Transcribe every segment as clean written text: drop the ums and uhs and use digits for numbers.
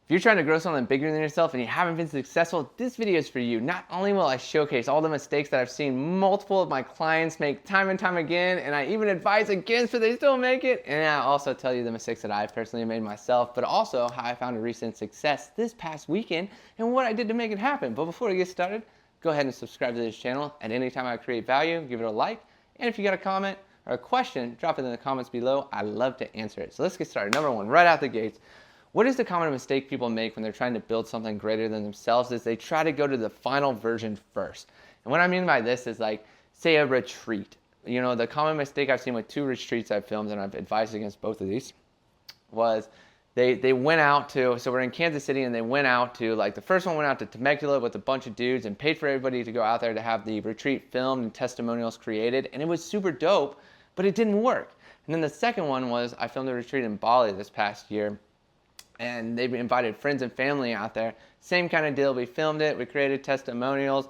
If you're trying to grow something bigger than yourself and you haven't been successful, this video is for you. Not only will I showcase all the mistakes that I've seen multiple of my clients make time and time again, and I even advise against but they still make it, and I'll also tell you the mistakes that I've personally made myself, but also how I found a recent success this past weekend and what I did to make it happen. But before we get started, go ahead and subscribe to this channel. And anytime I create value, give it a like. And if you got a comment or a question, drop it in the comments below. I'd love to answer it. So let's get started. Number one, right out the gates. What is the common mistake people make when they're trying to build something greater than themselves is they try to go to the final version first. And what I mean by this is like, say a retreat. You know, the common mistake I've seen with 2 retreats I've filmed, and I've advised against both of these, was they went out to, so we're in Kansas City, and they went out to, like the first one went out to Temecula with a bunch of dudes and paid for everybody to go out there to have the retreat filmed and testimonials created. And it was super dope, but it didn't work. And then the second one was I filmed a retreat in Bali this past year. And they invited friends and family out there. Same kind of deal. We filmed it, we created testimonials,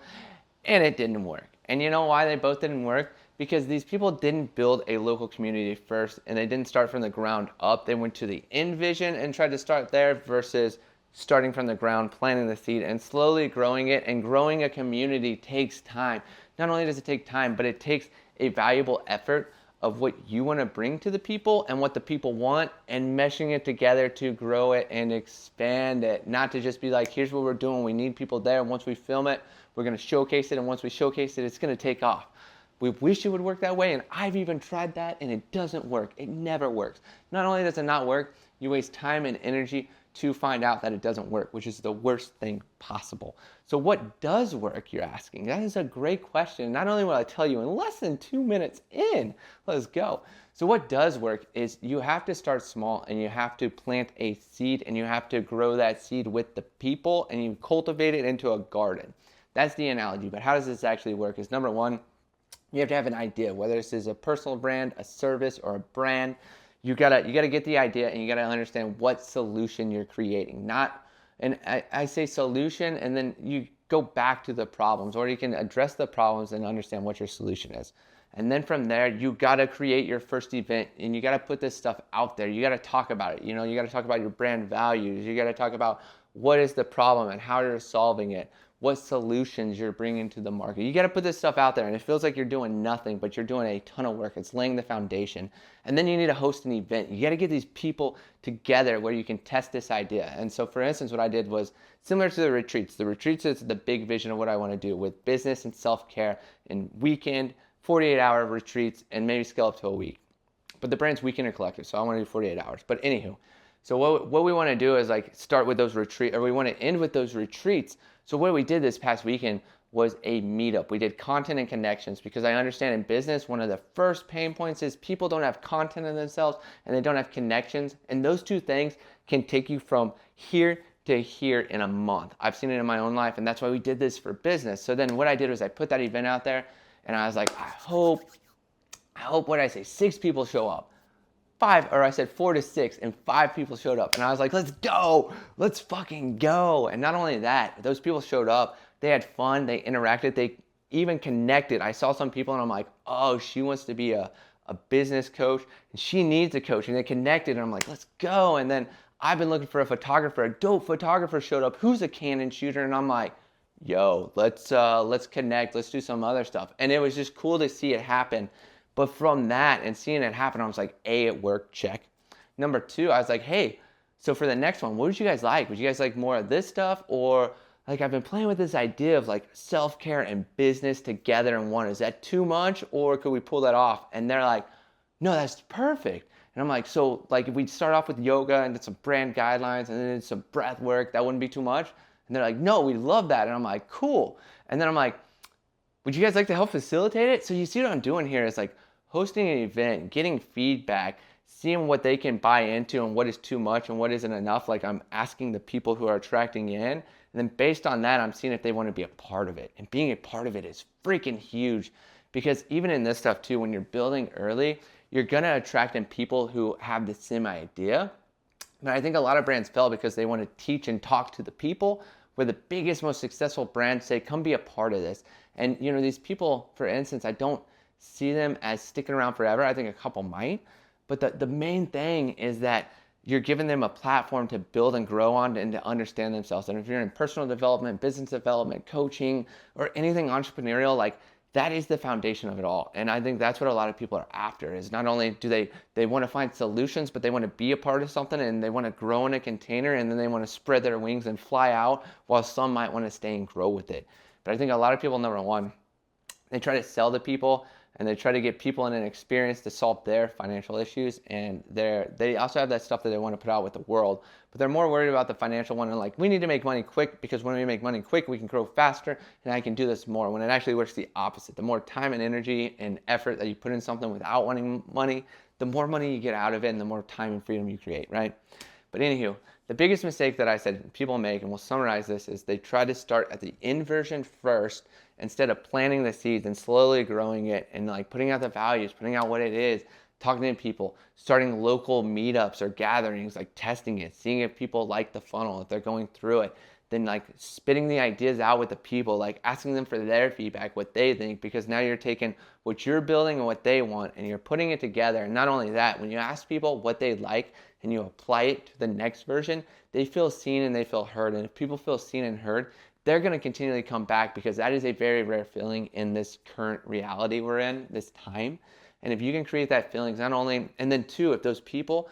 and it didn't work. And you know why they both didn't work? Because these people didn't build a local community first, and they didn't start from the ground up. They went to the end vision and tried to start there versus starting from the ground, planting the seed, and slowly growing it. And growing a community takes time. Not only does it take time, but it takes a valuable effort of what you want to bring to the people and what the people want, and meshing it together to grow it and expand it. Not to just be like, here's what we're doing, we need people there, and once we film it, we're going to showcase it, and once we showcase it, it's going to take off. We wish it would work that way, and I've even tried that, and it doesn't work. It never works. Not only does it not work, you waste time and energy to find out that it doesn't work, which is the worst thing possible. So what does work, you're asking? That is a great question. Not only will I tell you in less than 2 minutes in, let's go. So what does work is you have to start small, and you have to plant a seed, and you have to grow that seed with the people, and you cultivate it into a garden. That's the analogy. But how does this actually work? Is number one, you have to have an idea, whether this is a personal brand, a service, or a brand. You gotta get the idea, and you gotta understand what solution you're creating. And I say solution, and then you go back to the problems, or you can address the problems and understand what your solution is. And then from there, you gotta create your first event, and you gotta put this stuff out there. You gotta talk about it. You know, you gotta talk about your brand values. You gotta talk about what is the problem and how you're solving it, what solutions you're bringing to the market. You got to put this stuff out there, and it feels like you're doing nothing, but you're doing a ton of work. It's laying the foundation. And then you need to host an event. You got to get these people together where you can test this idea. And so, for instance, what I did was similar to the retreats. The retreats is the big vision of what I want to do with business and self-care and weekend, 48-hour retreats, and maybe scale up to a week. But the brand's weekend or collective, so I want to do 48 hours. But anywho, so what we want to do is like start with those retreats, or we want to end with those retreats. So what we did this past weekend was a meetup. We did content and connections, because I understand in business, one of the first pain points is people don't have content in themselves and they don't have connections. And those two things can take you from here to here in a month. I've seen it in my own life, and that's why we did this for business. So then what I did was I put that event out there, and I was like, I hope, what did I say? 6 people show up. 5, or I said 4 to 6, and 5 people showed up. And I was like, let's go, let's fucking go. And not only that, those people showed up, they had fun, they interacted, they even connected. I saw some people and I'm like, oh, she wants to be a business coach, and she needs a coach. And they connected, and I'm like, let's go. And then I've been looking for a photographer. A dope photographer showed up who's a Canon shooter, and I'm like, yo, let's connect, let's do some other stuff. And it was just cool to see it happen. But from that and seeing it happen, I was like, A, it worked, check. Number 2, I was like, hey, so for the next one, what would you guys like? Would you guys like more of this stuff? Or like, I've been playing with this idea of like self-care and business together in one. Is that too much, or could we pull that off? And they're like, no, that's perfect. And I'm like, so like if we start off with yoga and did some brand guidelines and then some breath work, that wouldn't be too much? And they're like, no, we love that. And I'm like, cool. And then I'm like, would you guys like to help facilitate it? So you see what I'm doing here is like, hosting an event, getting feedback, seeing what they can buy into and what is too much and what isn't enough. Like, I'm asking the people who are attracting in, and then based on that, I'm seeing if they want to be a part of it. And being a part of it is freaking huge, because even in this stuff too, when you're building early, you're gonna attract in people who have the same idea. But I think a lot of brands fail because they want to teach and talk to the people, where the biggest, most successful brands say, come be a part of this. And you know, these people, for instance, I don't see them as sticking around forever. I think a couple might, but the main thing is that you're giving them a platform to build and grow on and to understand themselves. And if you're in personal development, business development, coaching, or anything entrepreneurial, like that is the foundation of it all. And I think that's what a lot of people are after, is not only do they want to find solutions, but they want to be a part of something, and they want to grow in a container, and then they want to spread their wings and fly out, while some might want to stay and grow with it. But I think a lot of people, number one, they try to sell to people, and they try to get people in an experience to solve their financial issues, and they also have that stuff that they want to put out with the world, but they're more worried about the financial one, and like, we need to make money quick, because when we make money quick, we can grow faster, and I can do this more, when it actually works the opposite. The more time and energy and effort that you put in something without wanting money, the more money you get out of it, and the more time and freedom you create, right? But anywho, the biggest mistake that I said people make, and we'll summarize this, is they try to start at the inversion first, instead of planting the seeds and slowly growing it, and like putting out the values, putting out what it is, talking to people, starting local meetups or gatherings, like testing it, seeing if people like the funnel, if they're going through it, then like spitting the ideas out with the people, like asking them for their feedback, what they think, because now you're taking what you're building and what they want, and you're putting it together. And not only that, when you ask people what they like and you apply it to the next version, they feel seen and they feel heard. And if people feel seen and heard, they're going to continually come back, because that is a very rare feeling in this current reality we're in, this time. And if you can create that feelings, not only, and then two, if those people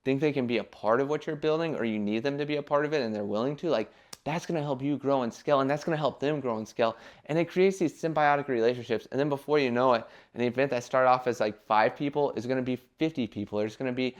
think they can be a part of what you're building, or you need them to be a part of it and they're willing to, like, that's going to help you grow and scale, and that's going to help them grow and scale. And it creates these symbiotic relationships. And then before you know it, an event that started off as like 5 people is going to be 50 people. There's going to be,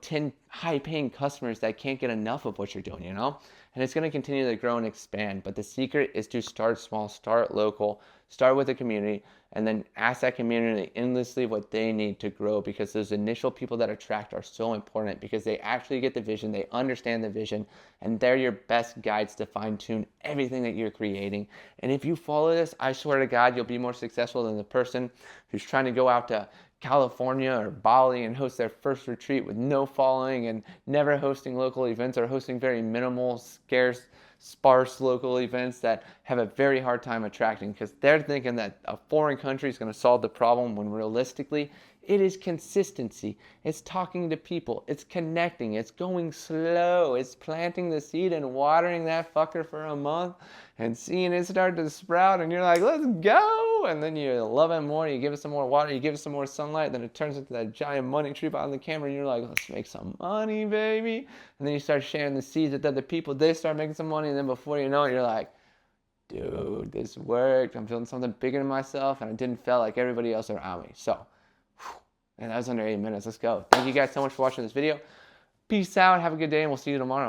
10 high-paying customers that can't get enough of what you're doing, And it's going to continue to grow and expand. But the secret is to start small, start local, start with the community, and then ask that community endlessly what they need to grow, because those initial people that attract are so important, because they actually get the vision, they understand the vision, and they're your best guides to fine-tune everything that you're creating. And if you follow this, I swear to God, you'll be more successful than the person who's trying to go out to California or Bali and host their first retreat with no following and never hosting local events, or hosting very minimal, sparse local events that have a very hard time attracting, because they're thinking that a foreign country is going to solve the problem, when realistically it is consistency. It's talking to people, it's connecting, it's going slow, it's planting the seed and watering that fucker for a month and seeing it start to sprout, and you're like, let's go, and then you love it more, you give it some more water, you give it some more sunlight, then it turns into that giant money tree behind the camera, and you're like, let's make some money, baby. And then you start sharing the seeds with other people, they start making some money, and then before you know it, you're like, dude, this worked, I'm feeling something bigger than myself, and I didn't feel like everybody else around me. So, and that was under 8 minutes. Let's go. Thank you guys so much for watching this video. Peace out. Have a good day, and we'll see you tomorrow.